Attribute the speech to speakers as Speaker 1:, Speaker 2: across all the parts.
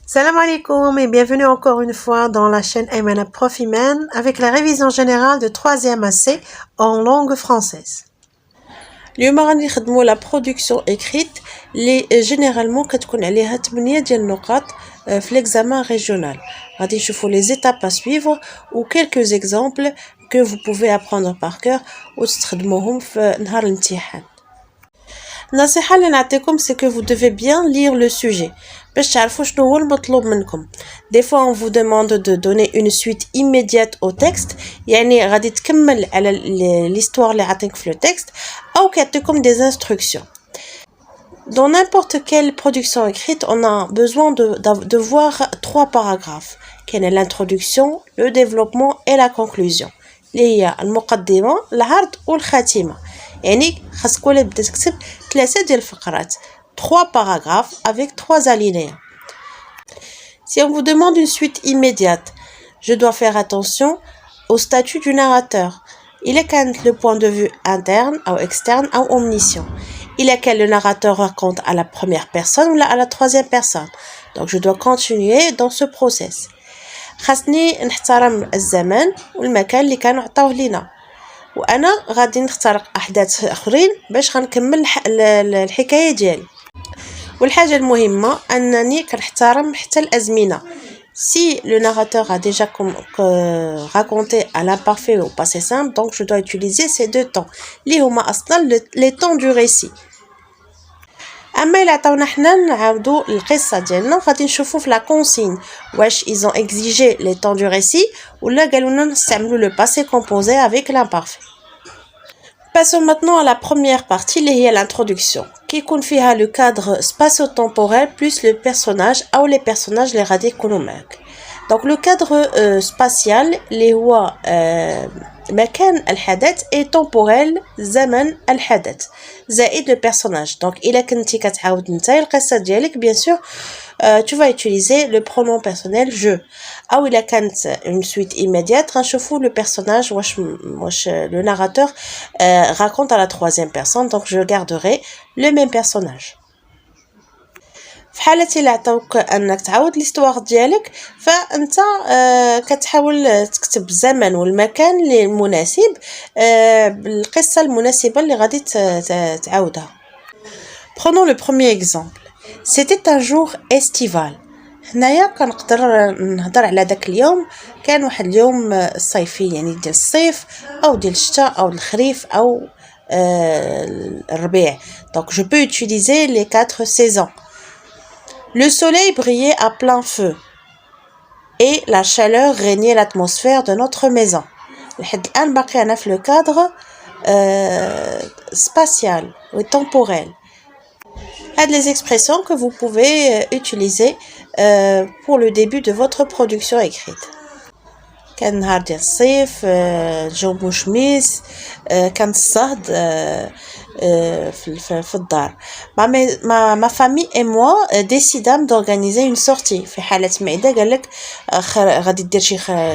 Speaker 1: Salam alaikum et bienvenue encore une fois dans la chaîne Aymana Prof Iman avec la révision générale de 3e AC en langue française. اليوم غادي نخدموا la production écrite اللي généralement كتكون عليها 8 ديال النقاط في l'examen régional. غادي نشوفوا les étapes à suivre ou quelques exemples que vous pouvez apprendre par cœur وتستخدموهم في نهار الامتحان. النصيحة اللي نعطيكم c'est que vous devez bien lire le sujet. باش تعرفوا شنو هو المطلوب منكم. Des fois on vous demande de donner une suite immédiate au texte, يعني غادي تكمل على l'histoire اللي عطيك في le texte أو كيعطيكم des instructions. Dans n'importe quelle production écrite, on a besoin de voir 3 paragraphes. كاين l'introduction, le développement et la conclusion. اللي هي المقدمة, العرض والخاتمة. يعني خاصك ولا بدا تكتب 3 ديال الفقرات. 3 paragraphes avec 3 alinéas. Si on vous demande une suite immédiate, je dois faire attention au statut du narrateur. Il est quand le point de vue interne ou externe ou omniscient. Il est quand le narrateur raconte à la première personne ou à la 3e personne. Donc je dois continuer dans ce process. خاصني نحترم الزمان والمكان اللي كانوا عطاوه لينا. وانا غادي نخترق احداث اخرين باش غنكمل الحكايه ديالي. والحاجة المهمة أنني كنحترم حتى الأزمنة. Si le narrateur a déjà raconté à l'imparfait ou au passé simple, donc je dois utiliser ces 2 temps. اللي هما أصلا les temps du récit. أما إلا عطاونا حنا نعاودو القصة ديالنا غادي نشوفو في la consigne واش ils ont exigé les temps du récit ولا قالولنا نستعملو le passé composé avec l'imparfait. Passons maintenant à la première partie, qui est l'introduction, qui contient le cadre spatio-temporel plus le personnage ou les personnages les radicaux. Donc le cadre spatial, اللي هو مكان الحدث et temporel زمن الحدث زائد le personnage. Donc إلا كنتي كتعاود نتايا القصة ديالك bien sûr tu vas utiliser le pronom personnel je. ou il a une suite immédiate, غنشوفوا le personnage واش le narrateur raconte à la 3e personne, donc je garderai le même personnage. في حالة إلا عطاوك أنك تعاود l'histoire ديالك فأنت كتحاول تكتب الزمن والمكان المناسب بالقصة المناسبة اللي غادي تعاودها. Prenons le premier exemple. C'était un jour estival. هنايا كنقدر نهضر على داك اليوم كان واحد اليوم صيفي يعني ديال الصيف او ديال الشتاء او الخريف او الربيع. Donc je peux utiliser les 4 saisons. Le soleil brillait à plein feu et la chaleur régnait l'atmosphère de notre maison. لحد الآن باقي أنا في le cadre spatial ou temporel. Les expressions que vous pouvez utiliser pour le début de votre production écrite. كان نهار ديال الصيف الجو مشمس كان الصهد في الدار. Ma famille et moi décidons d'organiser une sortie. في حالة معدة قالك غادي دير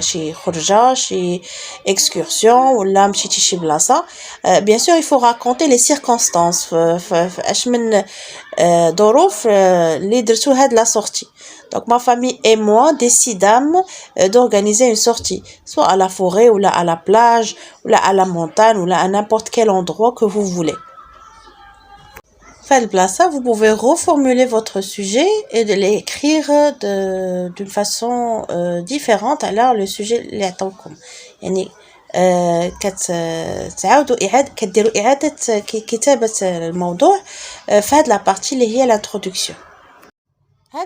Speaker 1: شي خرجة شي excursion ولا مشيتي شي بلاصة. Bien sûr il faut raconter les circonstances اش من ظروف اللي درتو هاد la sortie. Donc ma famille et moi décidons d'organiser une sortie, soit à la forêt ou là à la plage ou là à la montagne ou là à n'importe quel endroit que vous voulez. Faites ça, vous pouvez reformuler votre sujet et de l'écrire d'une façon différente alors le sujet اللي عطاوكم. يعني كتعاودوا كديروا إعادة كتابة الموضوع في هاد la partie اللي هي l'introduction.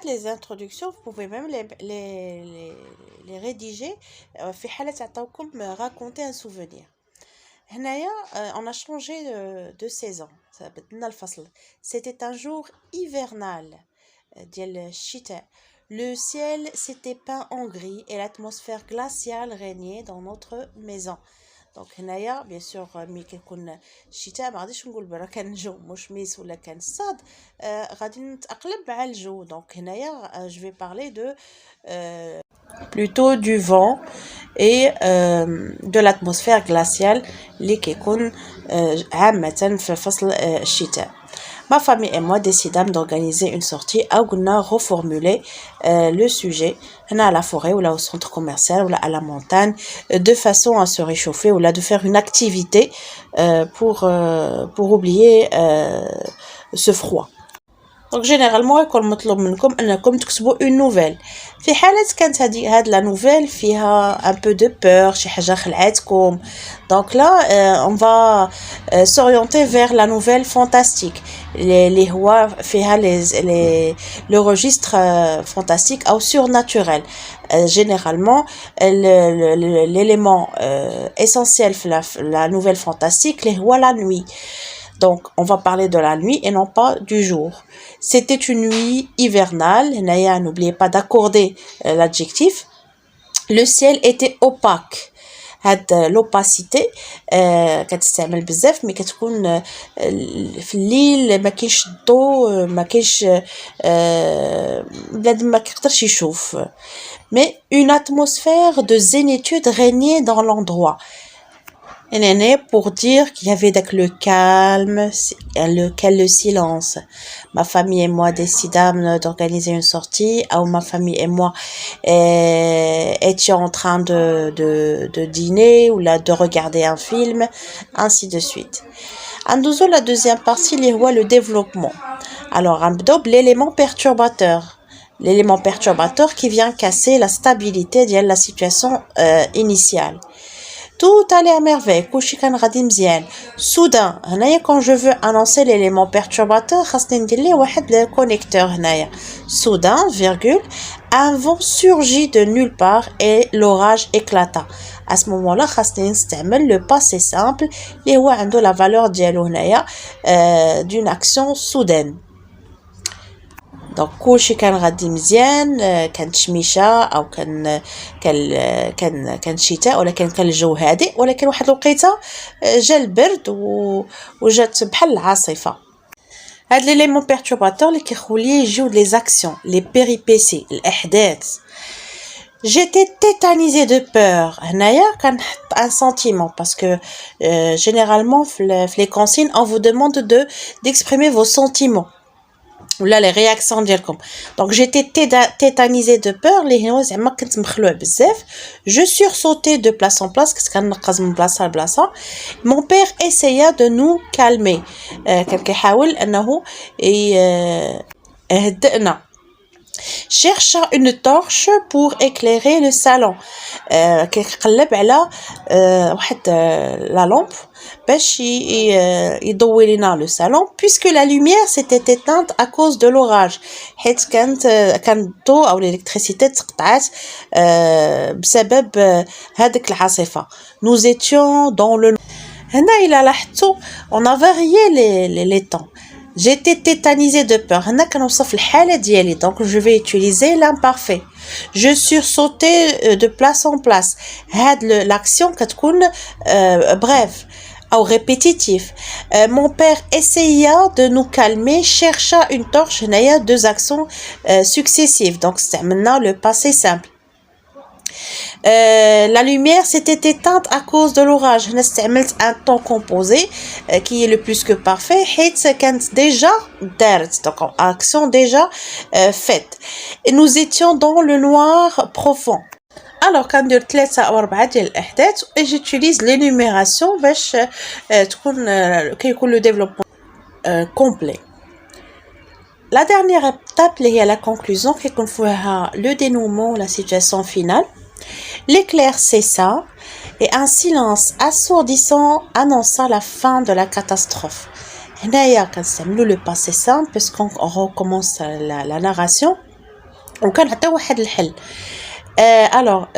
Speaker 1: Les introductions, vous pouvez même les rédiger في حالة عطاوكم raconter un souvenir. هنايا on a changé de saison. بدلنا الفصل. C'était un jour hivernal ديال الشتاء. Le ciel s'était peint en gris et l'atmosphère glaciale régnait dans notre maison. Donc هنايا bien sûr ملي كيكون الشتاء ما غاديش نقول برا كان الجو مشمس ولا كان الصاد غادي نتأقلب على الجو. Donc هنايا je vais parler de plutôt du vent et de l'atmosphère glaciale اللي كيكون عامة في فصل الشتاء. Ma famille et moi décidons d'organiser une sortie ou de reformuler le sujet à la forêt ou là au centre commercial ou là à la montagne de façon à se réchauffer ou là de faire une activité pour oublier ce froid. Donc généralement يكون مطلوب منكم انكم تكتبوا une nouvelle. في حالة كانت هاد la nouvelle فيها un peu de peur, شي حاجة خلعتكم. Donc là on va s'orienter vers la nouvelle fantastique. اللي هو فيها le registre fantastique ou surnaturel. Généralement l'élément essentiel في la nouvelle fantastique اللي هو la nuit. Donc, on va parler de la nuit et non pas du jour. C'était une nuit hivernale. N'oubliez pas d'accorder l'adjectif. Le ciel était opaque. L'opacité كتستعمل بزاف مي كتكون في الليل ما كاينش الضوء ما كاينش بنادم ما كيقدرش يشوف. Mais une atmosphère de zénitude régnait dans l'endroit. Pour dire qu'il y avait le calme, le silence. Ma famille et moi décidâmes d'organiser une sortie, ou ma famille et moi étions en train de dîner ou là de regarder un film, ainsi de suite. Andouzo la deuxième partie, le développement. Alors, l'élément perturbateur. L'élément perturbateur qui vient casser la stabilité de la situation initiale. Tout allait à merveille, كلشي كان غادي مزيان. Soudain, هنايا quand je veux annoncer l'élément perturbateur, خاصني ندير ليه واحد le connecteur هنايا. Soudain, virgule, un vent surgit de nulle part et l'orage éclata. À ce moment-là, خاصني نستعمل le passé simple اللي هو عنده la valeur ديالو هنايا d'une action soudaine. Donc كلشي كان غادي مزيان كانت شميشه او كان شتاء ولكن كان الجو هادئ ولكن واحد الوقيته جا البرد وجات بحال العاصفه. هاد ليليمون بيرتورباتور اللي كيخولي يجيو لي زاكسيون لي بيريبيسي الاحداث. J'étais tétanisée de peur. هنايا كنحط un sentiment parce que généralement les consignes on vous demande d'exprimer vos sentiments. Ou là les réactions ديالكم. Donc j'étais tétanisée de peur اللي هو زعما كنت مخلوع بزاف. Je sursautais de place en place كنت كنقز من بلاصه لبلاصه. Mon père essaya de nous calmer. كان كيحاول انه يهدئنا. Chercha une torche pour éclairer le salon. كيقلب على واحد la lampe باش يضوي لنا le salon puisque la lumière s'était éteinte à cause de l'orage. حيت كان الضوء او l'électricité تقطعات بسبب هذيك العاصفة. Nous étions dans le هنا إلا لاحظتوا on a varié les temps. J'étais tétanisée de peur. هنا كنوصف الحالة ديالي. Donc je vais utiliser l'imparfait. Je sursautais de place en place. هاد l'action كتكون brève ou répétitif. Mon père essaya de nous calmer, chercha une torche. هنايا deux actions successives. Donc استعملنا le passé simple. La lumière s'était éteinte à cause de l'orage. هنا استعملت un temps composé qui est le plus que parfait حيت كانت déjà دارت. Donc action déjà faite. Et nous étions dans le noir profond. Alors كندير 3 أو 4 ديال الأحداث et j'utilise l'énumération باش تكون كيكون le développement complet. La dernière étape اللي هي la conclusion كيكون فيها le dénouement la situation finale. L'éclair cessa et un silence assourdissant annonça la fin de la catastrophe. هنايا كنستعملوا le passé simple parce qu'on recommence la narration وكنعطيو واحد الحل. Alors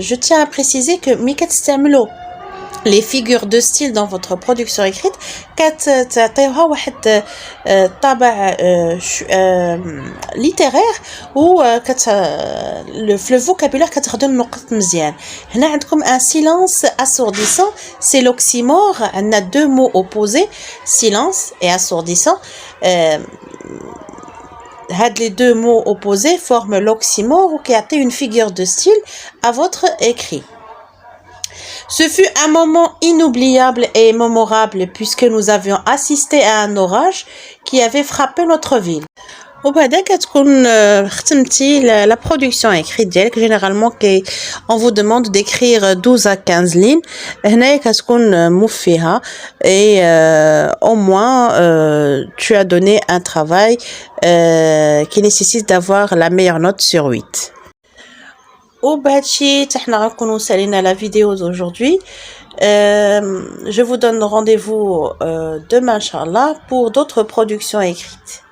Speaker 1: je tiens à préciser que ملي كتستعملوا les figures de style dans votre production écrite كتعطيوها واحد طابع littéraire و في le vocabulaire كتاخدوا النقط مزيان. هنا عندكم un silence assourdissant, c'est l'oxymore. عندنا deux mots opposés, silence et assourdissant. Les deux mots opposés forment l'oxymore ou qui a une figure de style à votre écrit. Ce fut un moment inoubliable et mémorable puisque nous avions assisté à un orage qui avait frappé notre ville. وبعدا كتكون ختمتي la production écrite ديالك généralement on vous demande d'écrire 12 à 15 lignes هنايا كتكون موفيها et au moins tu as donné un travail qui nécessite d'avoir la meilleure note sur 8. وبهادشي حتى حنا غنكونوا سالينا la vidéo d'aujourd'hui. Je vous donne rendez-vous demain inchallah pour d'autres productions écrites.